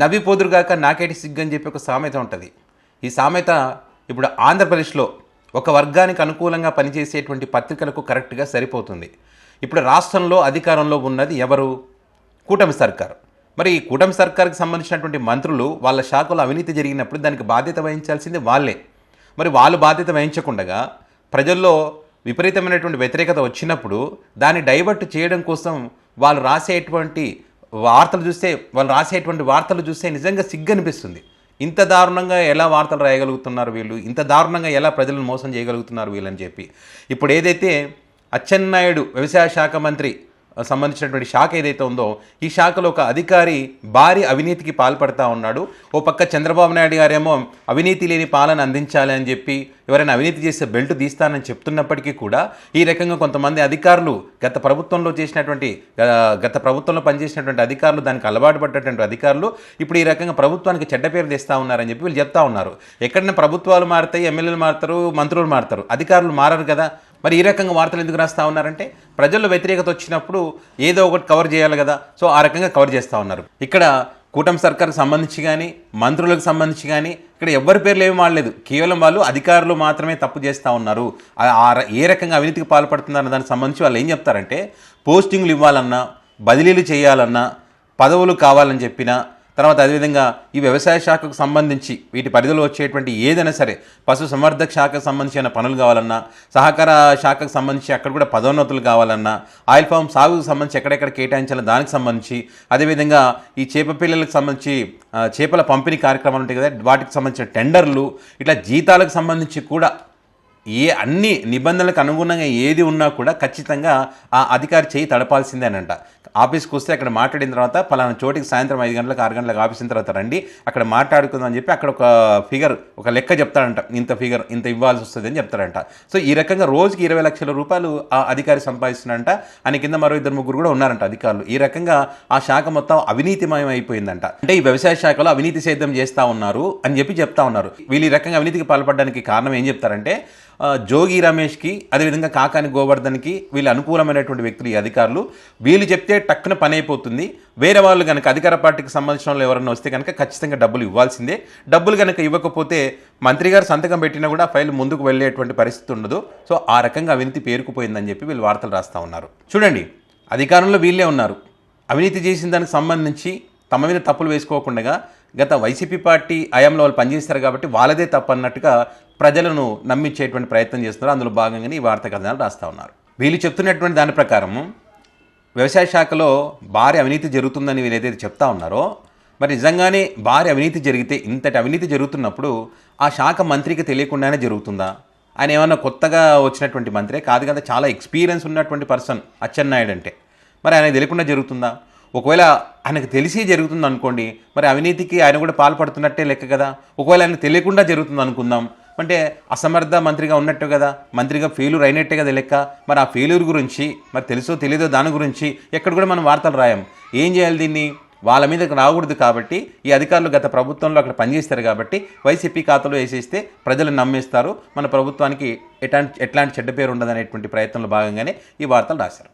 నవ్వి పోదురుగాక నాకేటి సిగ్గు అని చెప్పి ఒక సామెత ఉంటుంది. ఈ సామెత ఇప్పుడు ఆంధ్రప్రదేశ్లో ఒక వర్గానికి అనుకూలంగా పనిచేసేటువంటి పత్రికలకు కరెక్ట్గా సరిపోతుంది. ఇప్పుడు రాష్ట్రంలో అధికారంలో ఉన్నది ఎవరు? కూటమి సర్కారు. మరి ఈ కూటమి సర్కారుకి సంబంధించినటువంటి మంత్రులు వాళ్ళ శాఖలో అవినీతి జరిగినప్పుడు దానికి బాధ్యత వహించాల్సింది వాళ్ళే. మరి వాళ్ళు బాధ్యత వహించకుండా ప్రజల్లో విపరీతమైనటువంటి వ్యతిరేకత వచ్చినప్పుడు దాన్ని డైవర్ట్ చేయడం కోసం వాళ్ళు రాసేటువంటి వార్తలు చూస్తే నిజంగా సిగ్గు అనిపిస్తుంది. ఇంత దారుణంగా ఎలా వార్తలు రాయగలుగుతున్నారు వీళ్ళు, ఇంత దారుణంగా ఎలా ప్రజలను మోసం చేయగలుగుతున్నారు వీళ్ళని చెప్పి. ఇప్పుడు ఏదైతే అచ్చెన్నాయుడు వ్యవసాయ శాఖ మంత్రి సంబంధించినటువంటి శాఖ ఏదైతే ఉందో ఈ శాఖలో ఒక అధికారి భారీ అవినీతికి పాల్పడతా ఉన్నాడు. ఓ పక్క చంద్రబాబు నాయుడు గారేమో అవినీతి లేని పాలన అందించాలి అని చెప్పి ఎవరైనా అవినీతి చేస్తే బెల్ట్ తీస్తానని చెప్తున్నప్పటికీ కూడా ఈ రకంగా కొంతమంది అధికారులు గత ప్రభుత్వంలో పనిచేసినటువంటి అధికారులు, దానికి అలవాటు పడ్డటువంటి అధికారులు ఇప్పుడు ఈ రకంగా ప్రభుత్వానికి చెడ్డ పేరు తెస్తూ ఉన్నారని చెప్పి వీళ్ళు చెప్తా ఉన్నారు. ఎక్కడైనా ప్రభుత్వాలు మారుతాయి, ఎమ్మెల్యేలు మారుతారు, మంత్రులు మారుతారు, అధికారులు మారరు కదా. మరి ఈ రకంగా వార్తలు ఎందుకు రాస్తూ ఉన్నారంటే ప్రజల్లో వ్యతిరేకత వచ్చినప్పుడు ఏదో ఒకటి కవర్ చేయాలి కదా. సో ఆ రకంగా కవర్ చేస్తూ ఉన్నారు. ఇక్కడ కూటమి సర్కార్కి సంబంధించి కానీ మంత్రులకు సంబంధించి కానీ ఇక్కడ ఎవరి పేర్లు ఏమి వాడలేదు. కేవలం వాళ్ళు అధికారులు మాత్రమే తప్పు చేస్తూ ఉన్నారు. ఏ రకంగా అవినీతికి పాల్పడుతున్నారన్న దానికి సంబంధించి వాళ్ళు ఏం చెప్తారంటే పోస్టింగ్లు ఇవ్వాలన్నా, బదిలీలు చేయాలన్నా, పదవులు కావాలని చెప్పినా, తర్వాత అదేవిధంగా ఈ వ్యవసాయ శాఖకు సంబంధించి వీటి పరిధిలో వచ్చేటువంటి ఏదైనా సరే పశు సంవర్ధక శాఖకు సంబంధించిన పనులు కావాలన్నా, సహకార శాఖకు సంబంధించి అక్కడ కూడా పదోన్నతులు కావాలన్నా, ఆయిల్ ఫామ్ సాగుకు సంబంధించి ఎక్కడెక్కడ కేటాయించాలో దానికి సంబంధించి, అదేవిధంగా ఈ చేప పిల్లలకు సంబంధించి చేపల పంపిణీ కార్యక్రమాలు ఉంటాయి కదా వాటికి సంబంధించిన టెండర్లు, ఇట్లా జీతాలకు సంబంధించి కూడా అన్ని నిబంధనలకు అనుగుణంగా ఏది ఉన్నా కూడా ఖచ్చితంగా ఆ అధికారి చేయి తడపాల్సిందేనంట. ఆఫీస్కి వస్తే అక్కడ మాట్లాడిన తర్వాత పలానా చోటికి సాయంత్రం 5 గంటలకు 6 గంటలకు ఆఫీస్ తర్వాత రండి, అక్కడ మాట్లాడుకుందాం అని చెప్పి అక్కడ ఒక లెక్క చెప్తాడంట. ఇంత ఇవ్వాల్సి వస్తుంది అని చెప్తాడంట. సో ఈ రకంగా రోజుకి 20 లక్షల రూపాయలు ఆ అధికారి సంపాదిస్తున్నాడంట. ఆయన కింద మరో 2-3 కూడా ఉన్నారంట అధికారులు. ఈ రకంగా ఆ శాఖ మొత్తం అవినీతిమయం అయిపోయిందంట. అంటే ఈ వ్యవసాయ శాఖలో అవినీతి సేద్యం చేస్తూ ఉన్నారు అని చెప్పి చెప్తా ఉన్నారు. వీళ్ళు ఈ రకంగా అవినీతికి పాల్పడడానికి కారణం ఏం చెప్తారంటే జోగి రమేష్కి, అదేవిధంగా కాకాని గోవర్ధన్కి వీళ్ళు అనుకూలమైనటువంటి వ్యక్తులు ఈ అధికారులు. వీళ్ళు చెప్తే టక్కున పని అయిపోతుంది. వేరే వాళ్ళు కనుక అధికార పార్టీకి సంబంధించిన వాళ్ళు ఎవరైనా వస్తే కనుక ఖచ్చితంగా డబ్బులు ఇవ్వాల్సిందే. డబ్బులు కనుక ఇవ్వకపోతే మంత్రి గారు సంతకం పెట్టినా కూడా ఫైల్ ముందుకు వెళ్ళేటువంటి పరిస్థితి ఉండదు. సో ఆ రకంగా అవినీతి పేరుకుపోయిందని చెప్పి వీళ్ళు వార్తలు రాస్తూ ఉన్నారు. చూడండి, అధికారంలో వీళ్ళే ఉన్నారు. అవినీతి చేసిన దానికి సంబంధించి తమ మీద తప్పులు వేసుకోకుండా గత వైసీపీ పార్టీ హయాంలో వాళ్ళు పనిచేస్తారు కాబట్టి వాళ్ళదే తప్పు అన్నట్టుగా ప్రజలను నమ్మించేటువంటి ప్రయత్నం చేస్తున్నారు. అందులో భాగంగానే ఈ వార్తా కథనాలు రాస్తూ ఉన్నారు. వీళ్ళు చెప్తున్నటువంటి దాని ప్రకారం వ్యవసాయ శాఖలో భారీ అవినీతి జరుగుతుందని వీళ్ళు ఏదైతే చెప్తా ఉన్నారో, మరి నిజంగానే భారీ అవినీతి జరిగితే, ఇంతటి అవినీతి జరుగుతున్నప్పుడు ఆ శాఖ మంత్రికి తెలియకుండానే జరుగుతుందా? ఆయన ఏమన్నా కొత్తగా వచ్చినటువంటి మంత్రే కాదు కదా, చాలా ఎక్స్పీరియన్స్ ఉన్నటువంటి పర్సన్ అచ్చెన్నాయుడు అంటే. మరి ఆయన తెలియకుండా జరుగుతుందా? ఒకవేళ ఆయనకు తెలిసి జరుగుతుంది అనుకోండి, మరి అవినీతికి ఆయన కూడా పాల్పడుతున్నట్టే లెక్క కదా. ఒకవేళ ఆయనకు తెలియకుండా జరుగుతుంది అనుకుందాం, అంటే అసమర్థ మంత్రిగా ఉన్నట్టు కదా, మంత్రిగా ఫెయిల్యూర్ అయినట్టే కదా లెక్క. మరి ఆ ఫెయిల్యూర్ గురించి మరి తెలుసో తెలియదో దాని గురించి ఎక్కడ కూడా మనం వార్తలు రాయం. ఏం చేయాలి? దీన్ని వాళ్ళ మీదకి రాకూడదు కాబట్టి ఈ అధికారులు గత ప్రభుత్వంలో అక్కడ పనిచేస్తారు కాబట్టి వైసీపీ ఖాతాలో వేసేస్తే ప్రజలు నమ్మేస్తారు, మన ప్రభుత్వానికి ఎట్లాంటి చెడ్డ పేరు ఉండదనేటువంటి ప్రయత్నంలో భాగంగానే ఈ వార్తలు రాశారు.